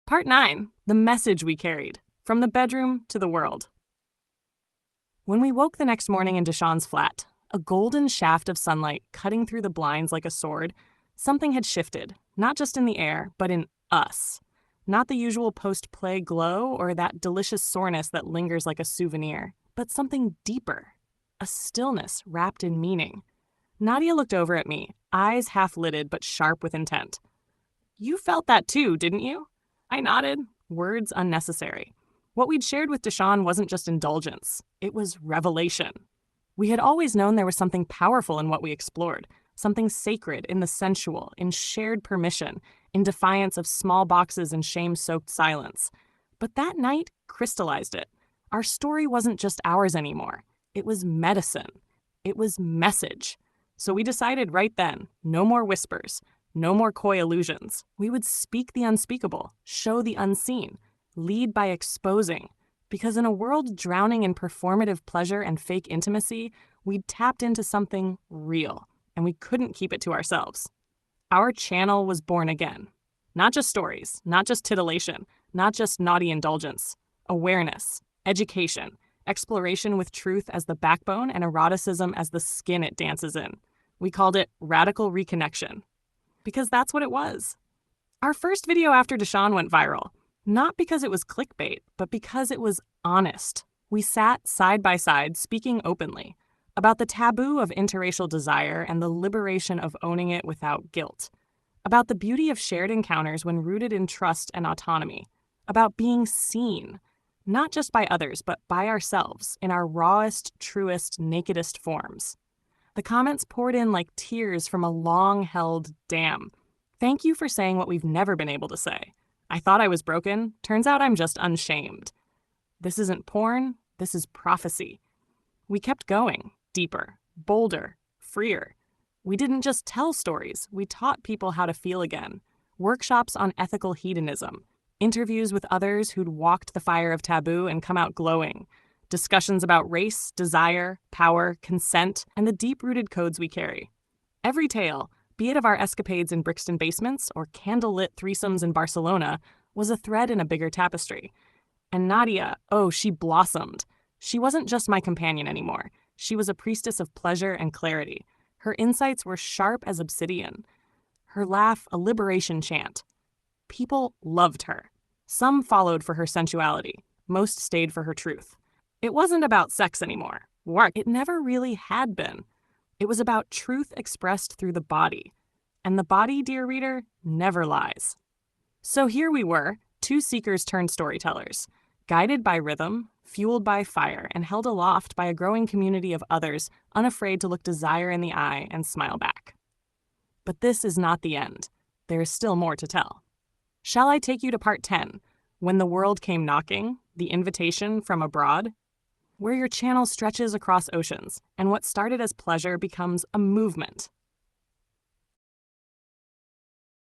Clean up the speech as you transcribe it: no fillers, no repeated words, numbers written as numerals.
Part 9, the message we carried, from the bedroom to the world. When we woke the next morning in Deshawn's flat, a golden shaft of sunlight cutting through the blinds like a sword, something had shifted, not just in the air, but in us. Not the usual post-play glow or that delicious soreness that lingers like a souvenir, but something deeper, a stillness wrapped in meaning. Nadia looked over at me, eyes half-lidded but sharp with intent. "You felt that too, didn't you?" I nodded, words unnecessary. What we'd shared with Deshawn wasn't just indulgence, it was revelation. We had always known there was something powerful in what we explored, something sacred in the sensual, in shared permission, in defiance of small boxes and shame-soaked silence. But that night crystallized it. Our story wasn't just ours anymore. It was medicine. It was message. So we decided right then, no more whispers. No more coy illusions. We would speak the unspeakable, show the unseen, lead by exposing. Because in a world drowning in performative pleasure and fake intimacy, we'd tapped into something real, and we couldn't keep it to ourselves. Our channel was born again. Not just stories, not just titillation, not just naughty indulgence. Awareness, education, exploration with truth as the backbone and eroticism as the skin it dances in. We called it Radical Reconnection. Because that's what it was. Our first video after Deshawn went viral, not because it was clickbait, but because it was honest. We sat side by side speaking openly about the taboo of interracial desire and the liberation of owning it without guilt, about the beauty of shared encounters when rooted in trust and autonomy, about being seen, not just by others, but by ourselves in our rawest, truest, nakedest forms. The comments poured in like tears from a long-held dam. Thank you for saying what we've never been able to say. I thought I was broken. Turns out I'm just unshamed. This isn't porn. This is prophecy. We kept going, deeper, bolder, freer. We didn't just tell stories. We taught people how to feel again. Workshops on ethical hedonism. Interviews with others who'd walked the fire of taboo and come out glowing. Discussions about race, desire, power, consent, and the deep-rooted codes we carry. Every tale, be it of our escapades in Brixton basements or candlelit threesomes in Barcelona, was a thread in a bigger tapestry. And Nadia, she blossomed. She wasn't just my companion anymore. She was a priestess of pleasure and clarity. Her insights were sharp as obsidian. Her laugh, a liberation chant. People loved her. Some followed for her sensuality. Most stayed for her truth. It wasn't about sex anymore. It never really had been. It was about truth expressed through the body. And the body, dear reader, never lies. So here we were, two seekers turned storytellers, guided by rhythm, fueled by fire, and held aloft by a growing community of others unafraid to look desire in the eye and smile back. But this is not the end. There is still more to tell. Shall I take you to part 10, When the World Came Knocking, the invitation from abroad? Where your channel stretches across oceans, and what started as pleasure becomes a movement,